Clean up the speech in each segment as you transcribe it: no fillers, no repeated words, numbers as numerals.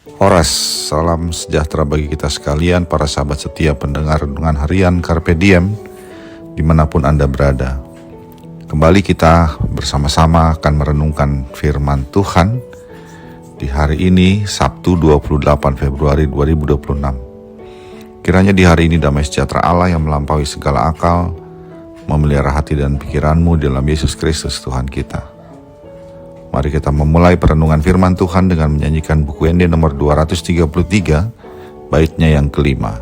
Horas, salam sejahtera bagi kita sekalian, para sahabat setia pendengar renungan harian Carpe Diem, dimanapun Anda berada. Kembali kita bersama-sama akan merenungkan firman Tuhan di hari ini, Sabtu 28 Februari 2026. Kiranya di hari ini damai sejahtera Allah yang melampaui segala akal, memelihara hati dan pikiranmu dalam Yesus Kristus Tuhan kita. Mari kita memulai perenungan firman Tuhan dengan menyanyikan buku ND nomor 233, baitnya yang kelima.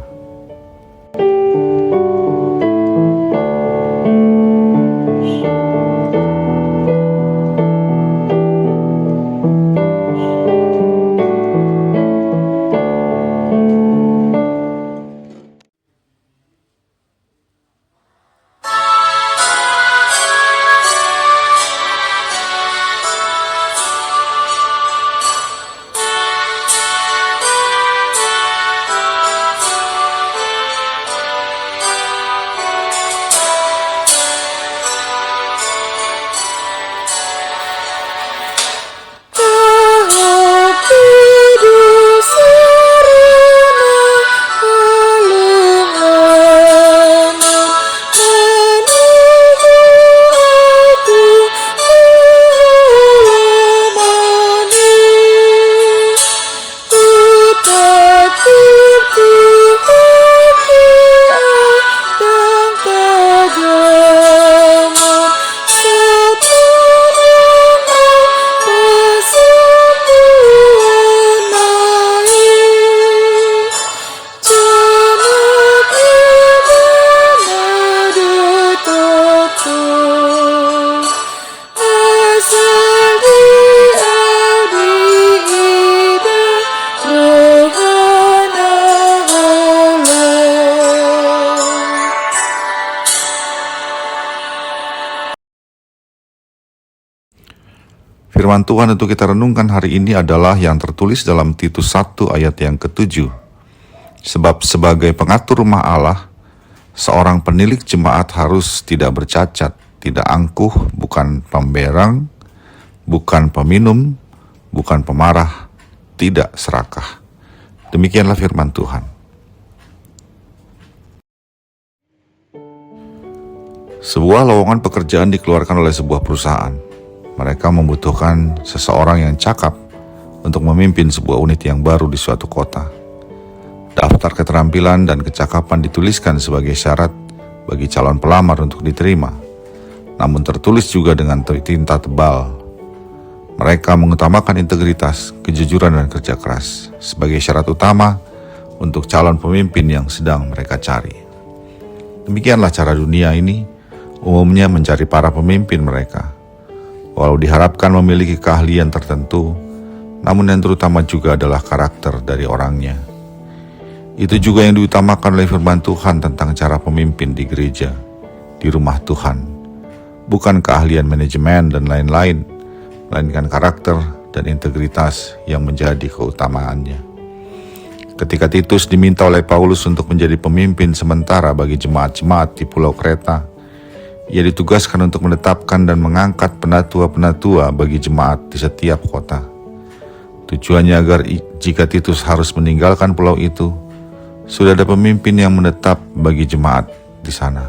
Firman Tuhan untuk kita renungkan hari ini adalah yang tertulis dalam Titus 1 ayat yang ke-7. Sebab sebagai pengatur rumah Allah, seorang penilik jemaat harus tidak bercacat, tidak angkuh, bukan pemberang, bukan peminum, bukan pemarah, tidak serakah. Demikianlah firman Tuhan. Sebuah lowongan pekerjaan dikeluarkan oleh sebuah perusahaan. Mereka membutuhkan seseorang yang cakap untuk memimpin sebuah unit yang baru di suatu kota. Daftar keterampilan dan kecakapan dituliskan sebagai syarat bagi calon pelamar untuk diterima, namun tertulis juga dengan tinta tebal. Mereka mengutamakan integritas, kejujuran, dan kerja keras sebagai syarat utama untuk calon pemimpin yang sedang mereka cari. Demikianlah cara dunia ini umumnya mencari para pemimpin mereka. Walau diharapkan memiliki keahlian tertentu, namun yang terutama juga adalah karakter dari orangnya. Itu juga yang diutamakan oleh firman Tuhan tentang cara pemimpin di gereja, di rumah Tuhan. Bukan keahlian manajemen dan lain-lain, melainkan karakter dan integritas yang menjadi keutamaannya. Ketika Titus diminta oleh Paulus untuk menjadi pemimpin sementara bagi jemaat-jemaat di Pulau Kreta, ia ditugaskan untuk menetapkan dan mengangkat penatua-penatua bagi jemaat di setiap kota. Tujuannya agar jika Titus harus meninggalkan pulau itu, sudah ada pemimpin yang menetap bagi jemaat di sana.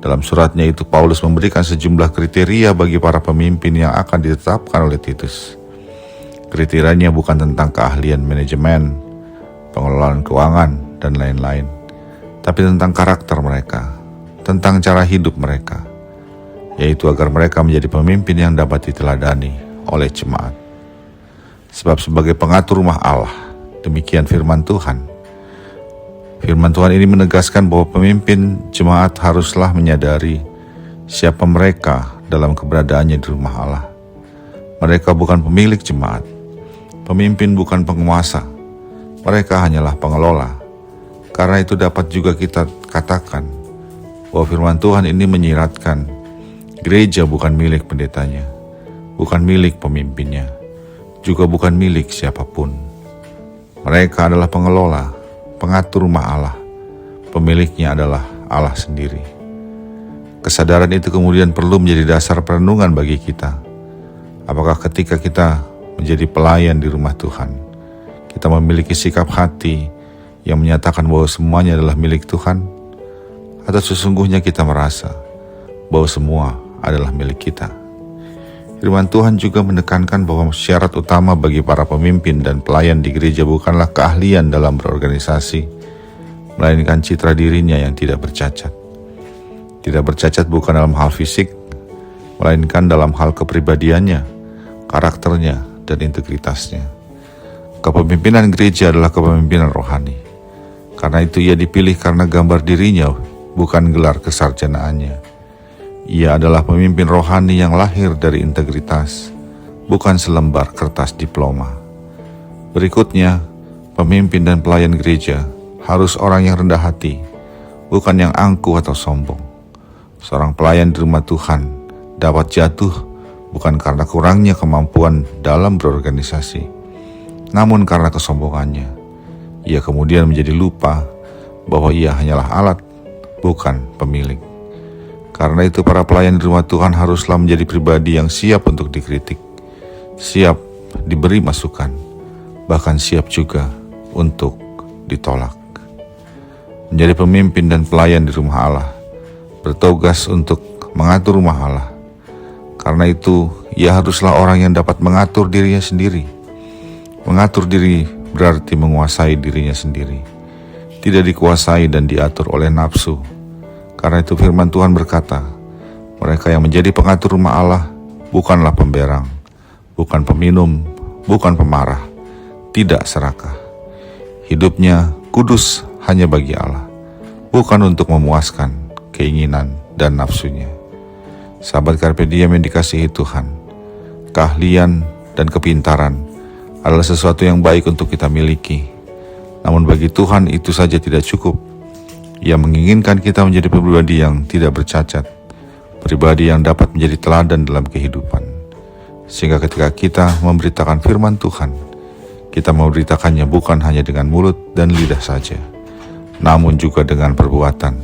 Dalam suratnya itu, Paulus memberikan sejumlah kriteria bagi para pemimpin yang akan ditetapkan oleh Titus. Kriterianya bukan tentang keahlian manajemen, pengelolaan keuangan, dan lain-lain, tapi tentang karakter mereka, tentang cara hidup mereka, yaitu agar mereka menjadi pemimpin yang dapat diteladani oleh jemaat. Sebab sebagai pengatur rumah Allah, demikian firman Tuhan. Firman Tuhan ini menegaskan bahwa pemimpin jemaat haruslah menyadari siapa mereka dalam keberadaannya di rumah Allah. Mereka bukan pemilik jemaat, pemimpin bukan penguasa, mereka hanyalah pengelola. Karena itu dapat juga kita katakan bahwa firman Tuhan ini menyiratkan gereja bukan milik pendetanya, bukan milik pemimpinnya, juga bukan milik siapapun. Mereka adalah pengelola, pengatur rumah Allah. Pemiliknya adalah Allah sendiri. Kesadaran itu kemudian perlu menjadi dasar perenungan bagi kita. Apakah ketika kita menjadi pelayan di rumah Tuhan, kita memiliki sikap hati yang menyatakan bahwa semuanya adalah milik Tuhan, atau sesungguhnya kita merasa bahwa semua adalah milik kita. Firman Tuhan juga menekankan bahwa syarat utama bagi para pemimpin dan pelayan di gereja bukanlah keahlian dalam berorganisasi, melainkan citra dirinya yang tidak bercacat. Tidak bercacat bukan dalam hal fisik, melainkan dalam hal kepribadiannya, karakternya, dan integritasnya. Kepemimpinan gereja adalah kepemimpinan rohani. Karena itu ia dipilih karena gambar dirinya, bukan gelar kesarjanaannya. Ia adalah pemimpin rohani yang lahir dari integritas, bukan selembar kertas diploma. Berikutnya, pemimpin dan pelayan gereja harus orang yang rendah hati, bukan yang angkuh atau sombong. Seorang pelayan di rumah Tuhan dapat jatuh bukan karena kurangnya kemampuan dalam berorganisasi, namun karena kesombongannya. Ia kemudian menjadi lupa bahwa ia hanyalah alat, bukan pemilik. Karena itu para pelayan di rumah Tuhan haruslah menjadi pribadi yang siap untuk dikritik, siap diberi masukan, bahkan siap juga untuk ditolak. Menjadi pemimpin dan pelayan di rumah Allah, bertugas untuk mengatur rumah Allah. Karena itu, ia haruslah orang yang dapat mengatur dirinya sendiri. Mengatur diri berarti menguasai dirinya sendiri, tidak dikuasai dan diatur oleh nafsu. Karena itu firman Tuhan berkata, mereka yang menjadi pengatur rumah Allah bukanlah pemberang, bukan peminum, bukan pemarah, tidak serakah. Hidupnya kudus hanya bagi Allah, bukan untuk memuaskan keinginan dan nafsunya. Sahabat Carpe Diem yang dikasihi Tuhan, keahlian dan kepintaran adalah sesuatu yang baik untuk kita miliki. Namun bagi Tuhan itu saja tidak cukup. Ia menginginkan kita menjadi pribadi yang tidak bercacat, pribadi yang dapat menjadi teladan dalam kehidupan. Sehingga ketika kita memberitakan firman Tuhan, kita memberitakannya bukan hanya dengan mulut dan lidah saja, namun juga dengan perbuatan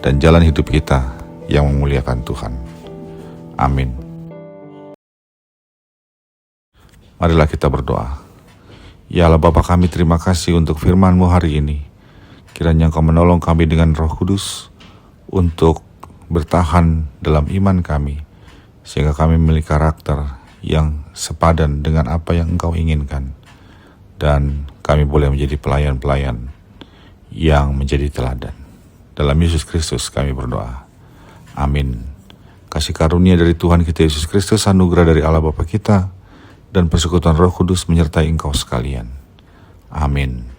dan jalan hidup kita yang memuliakan Tuhan. Amin. Marilah kita berdoa. Ya Allah Bapa kami, terima kasih untuk firman-Mu hari ini. Kiranya Engkau menolong kami dengan Roh Kudus untuk bertahan dalam iman kami, sehingga kami memiliki karakter yang sepadan dengan apa yang Engkau inginkan, dan kami boleh menjadi pelayan-pelayan yang menjadi teladan. Dalam Yesus Kristus kami berdoa. Amin. Kasih karunia dari Tuhan kita Yesus Kristus, anugerah dari Allah Bapa kita, dan persekutuan Roh Kudus menyertai engkau sekalian. Amin.